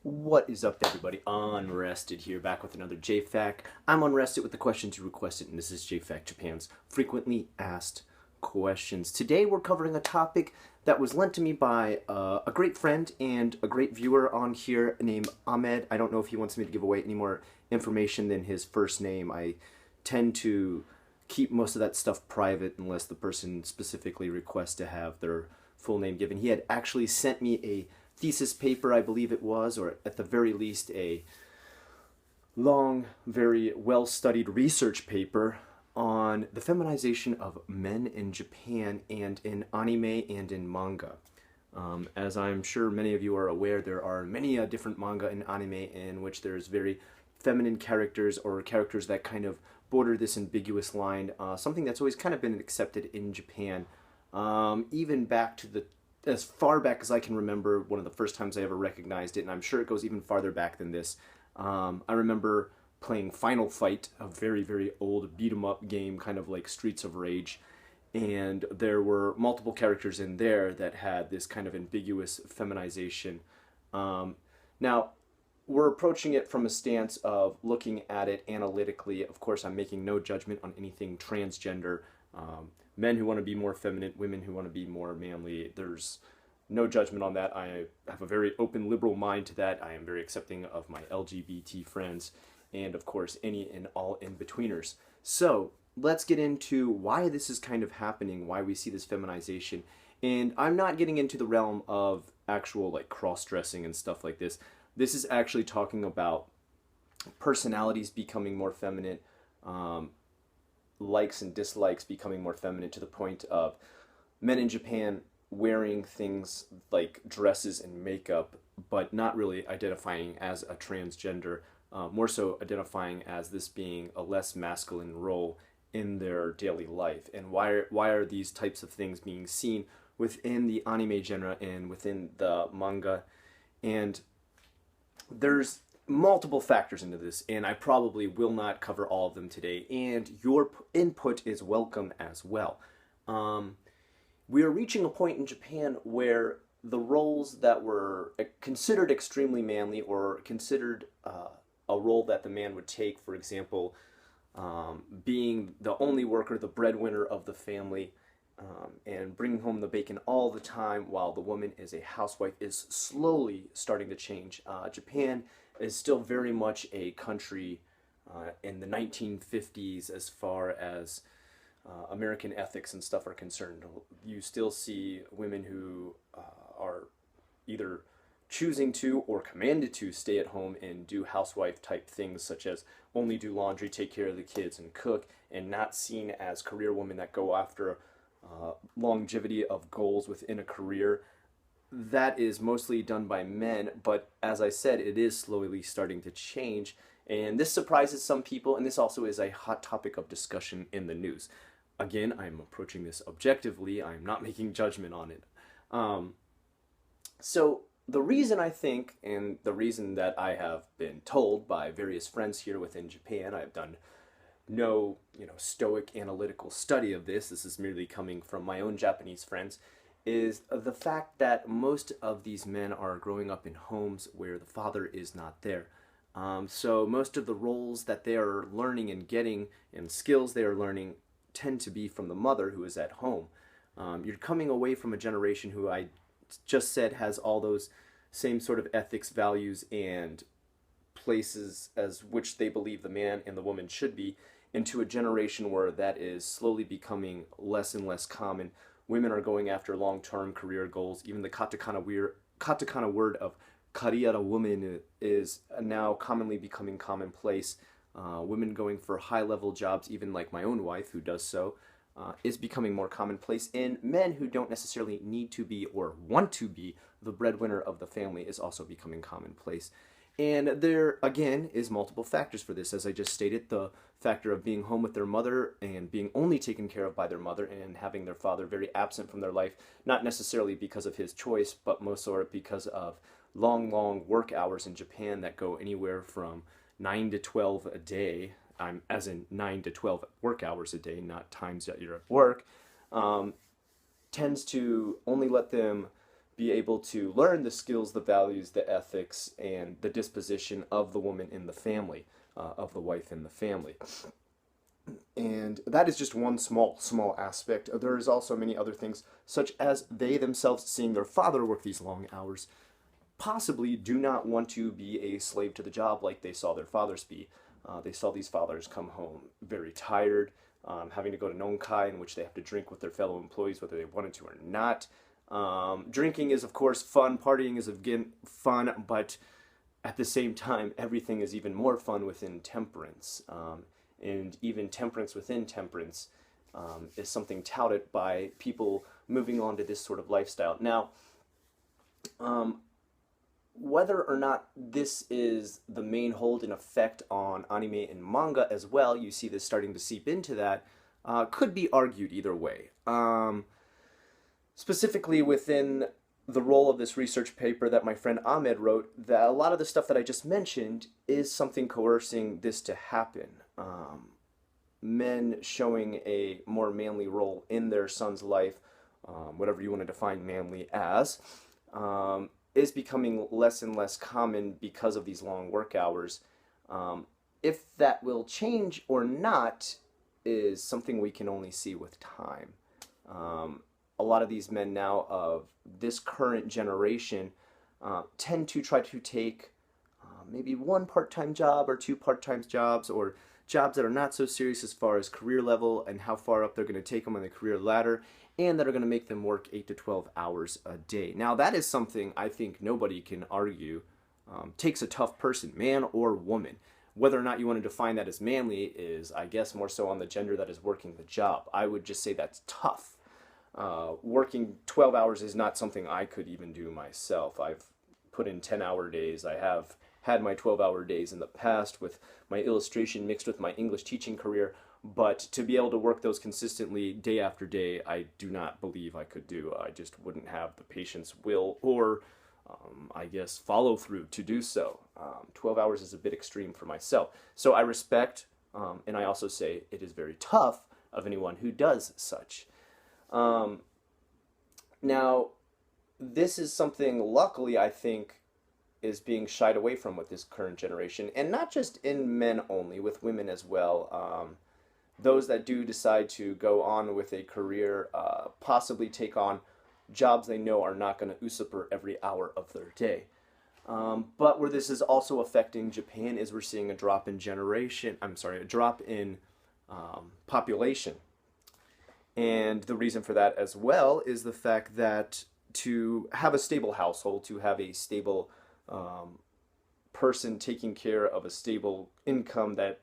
What is up, everybody? Unrested here, back with another JFAQ. I'm unrested with the questions you requested, and this is JFAQ Japan's frequently asked questions. Today we're covering a topic that was lent to me by a great friend and a great viewer on here named Ahmed. I don't know if he wants me to give away any more information than his first name. I tend to keep most of that stuff private unless the person specifically requests to have their full name given. He had actually sent me a thesis paper, I believe it was, or at the very least a long, very well-studied research paper on the feminization of men in Japan and in anime and in manga. As I'm sure many of you are aware, there are many different manga and anime in which there's very feminine characters or characters that kind of border this ambiguous line, something that's always kind of been accepted in Japan, even back to as far back as I can remember, one of the first times I ever recognized it, and I'm sure it goes even farther back than this. I remember playing Final Fight, a very, very old beat-em-up game, kind of like Streets of Rage, and there were multiple characters in there that had this kind of ambiguous feminization. Now, we're approaching it from a stance of looking at it analytically. Of course, I'm making no judgment on anything transgender. Men who want to be more feminine, women who want to be more manly. There's no judgment on that. I have a very open, liberal mind to that. I am very accepting of my LGBT friends and, of course, any and all in-betweeners. So let's get into why this is kind of happening, why we see this feminization. And I'm not getting into the realm of actual like cross-dressing and stuff like this. This is actually talking about personalities becoming more feminine, likes and dislikes becoming more feminine, to the point of men in Japan wearing things like dresses and makeup, but not really identifying as a transgender, more so identifying as this being a less masculine role in their daily life. And why are these types of things being seen within the anime genre and within the manga? And there's multiple factors into this, and I probably will not cover all of them today, and your input is welcome as well. We are reaching a point in Japan where the roles that were considered extremely manly or considered a role that the man would take, for example, being the only worker, the breadwinner of the family, and bringing home the bacon all the time while the woman is a housewife, is slowly starting to change. Japan is still very much a country in the 1950s as far as American ethics and stuff are concerned. You still see women who are either choosing to or commanded to stay at home and do housewife type things, such as only do laundry, take care of the kids, and cook, and not seen as career women that go after longevity of goals within a career. That is mostly done by men, but as I said, it is slowly starting to change, and this surprises some people, and this also is a hot topic of discussion in the news. Again, I'm approaching this objectively. I'm not making judgment on it. So the reason I think, and the reason that I have been told by various friends here within Japan, I've done no, stoic analytical study of this. This is merely coming from my own Japanese friends, is the fact that most of these men are growing up in homes where the father is not there. So most of the roles that they are learning and getting and skills they are learning tend to be from the mother who is at home. You're coming away from a generation who I just said has all those same sort of ethics, values, and places as which they believe the man and the woman should be, into a generation where that is slowly becoming less and less common. Women are going after long-term career goals. Even the katakana word of karriera woman is now commonly becoming commonplace. Women going for high-level jobs, even like my own wife who does so, is becoming more commonplace. And men who don't necessarily need to be or want to be the breadwinner of the family is also becoming commonplace. And there, again, is multiple factors for this. As I just stated, the factor of being home with their mother and being only taken care of by their mother and having their father very absent from their life, not necessarily because of his choice, but most sort of because of long, long work hours in Japan that go anywhere from 9 to 12 a day. As in 9 to 12 work hours a day, not times that you're at work, tends to only let them be able to learn the skills, the values, the ethics, and the disposition of the woman in the family, of the wife in the family. And that is just one small aspect. There is also many other things, such as they themselves seeing their father work these long hours, possibly do not want to be a slave to the job like they saw their fathers be. They saw these fathers come home very tired, having to go to nonkai, in which they have to drink with their fellow employees whether they wanted to or not. Drinking is, of course, fun. Partying is, again, fun. But at the same time, everything is even more fun within temperance. And even temperance within temperance is something touted by people moving on to this sort of lifestyle. Now, whether or not this is the main hold in effect on anime and manga as well, you see this starting to seep into that, could be argued either way. Specifically within the role of this research paper that my friend Ahmed wrote, that a lot of the stuff that I just mentioned is something coercing this to happen. Men showing a more manly role in their son's life, whatever you want to define manly as, is becoming less and less common because of these long work hours. If that will change or not is something we can only see with time. A lot of these men now of this current generation tend to try to take maybe one part-time job or two part-time jobs, or jobs that are not so serious as far as career level and how far up they're going to take them on the career ladder, and that are going to make them work 8 to 12 hours a day. Now, that is something I think nobody can argue takes a tough person, man or woman. Whether or not you want to define that as manly is, I guess, more so on the gender that is working the job. I would just say that's tough. Working 12 hours is not something I could even do myself. I've put in 10-hour days. I have had my 12-hour days in the past with my illustration mixed with my English teaching career, but to be able to work those consistently day after day, I do not believe I could do. I just wouldn't have the patience, will, or I guess follow through to do so. 12 hours is a bit extreme for myself. So I respect, and I also say it is very tough of anyone who does such. Now, this is something, luckily, I think, is being shied away from with this current generation, and not just in men only, with women as well. Those that do decide to go on with a career, possibly take on jobs they know are not going to usurp every hour of their day. But where this is also affecting Japan is we're seeing a drop in population. And the reason for that as well is the fact that to have a stable household, to have a stable person taking care of a stable income that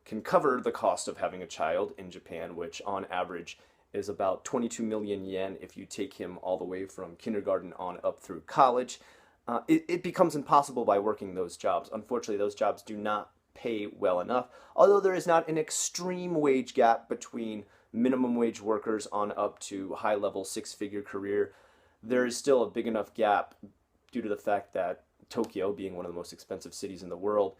can cover the cost of having a child in Japan, which on average is about 22 million yen if you take him all the way from kindergarten on up through college, it becomes impossible by working those jobs. Unfortunately, those jobs do not pay well enough, although there is not an extreme wage gap between minimum wage workers on up to high-level six-figure career. There is still a big enough gap due to the fact that Tokyo, being one of the most expensive cities in the world,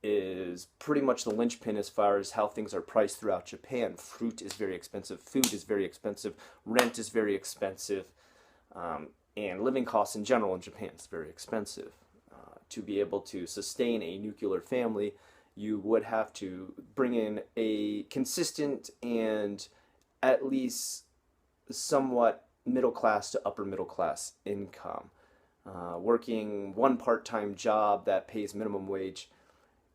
is pretty much the linchpin as far as how things are priced throughout Japan. Fruit is very expensive, food is very expensive, rent is very expensive, and living costs in general in Japan is very expensive. To be able to sustain a nuclear family, you would have to bring in a consistent and at least somewhat middle class to upper middle class income. Working one part-time job that pays minimum wage,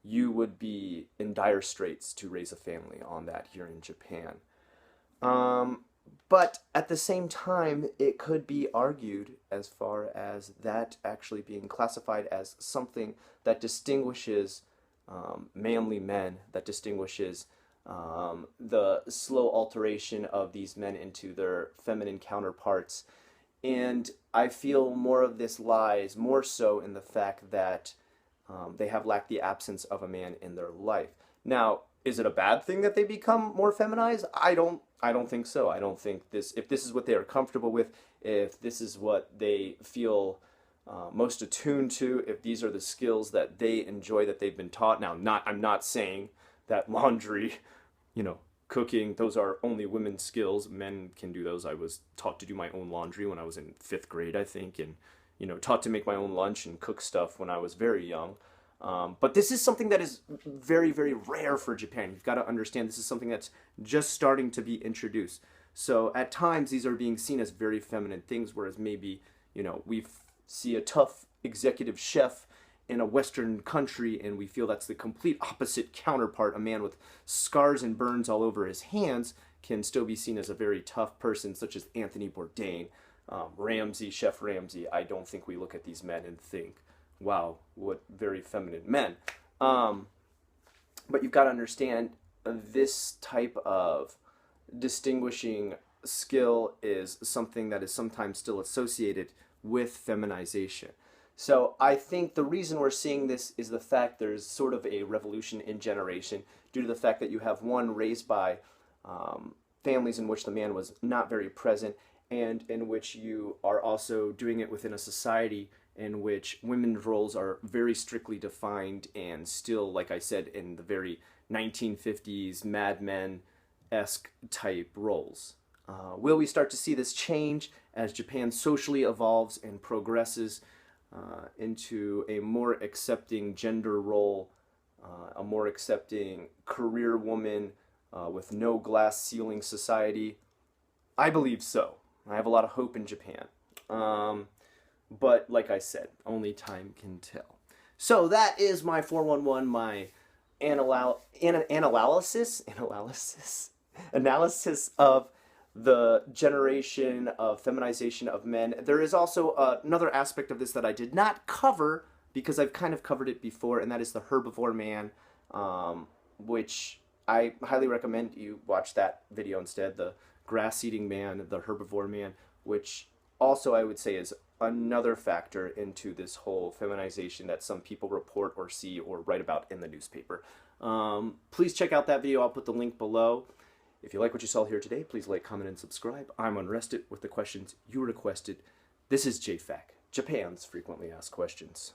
you would be in dire straits to raise a family on that here in Japan. But at the same time, it could be argued as far as that actually being classified as something that distinguishes manly men, that distinguishes the slow alteration of these men into their feminine counterparts. And I feel more of this lies more so in the fact that they have lacked the absence of a man in their life. Now, is it a bad thing that they become more feminized? I don't think so. I don't think if this is what they are comfortable with, if this is what they feel most attuned to, if these are the skills that they enjoy, that they've been taught. Now, I'm not saying that laundry, cooking, those are only women's skills. Men can do those. I was taught to do my own laundry when I was in 5th grade, I think, and taught to make my own lunch and cook stuff when I was very young. But this is something that is very, very rare for Japan. You've got to understand this is something that's just starting to be introduced. So at times these are being seen as very feminine things, whereas maybe, we see a tough executive chef in a Western country and we feel that's the complete opposite counterpart. A man with scars and burns all over his hands can still be seen as a very tough person, such as Anthony Bourdain, Chef Ramsay. I don't think we look at these men and think, wow, what very feminine men. But you've got to understand this type of distinguishing skill is something that is sometimes still associated with feminization. So I think the reason we're seeing this is the fact there's sort of a revolution in generation due to the fact that you have one raised by families in which the man was not very present, and in which you are also doing it within a society in which women's roles are very strictly defined and still, like I said, in the very 1950s Mad Men-esque type roles. Will we start to see this change as Japan socially evolves and progresses into a more accepting gender role, a more accepting career woman with no glass ceiling society? I believe so. I have a lot of hope in Japan. But like I said, only time can tell. So that is my 411, my analysis of the generation of feminization of men. There is also another aspect of this that I did not cover because I've kind of covered it before, and that is the herbivore man, which I highly recommend you watch that video instead, the grass-eating man, the herbivore man, which also I would say is another factor into this whole feminization that some people report or see or write about in the newspaper. Please check out that video. I'll put the link below. If you like what you saw here today, please like, comment, and subscribe. I'm Unrested with the questions you requested. This is JFAQ, Japan's Frequently Asked Questions.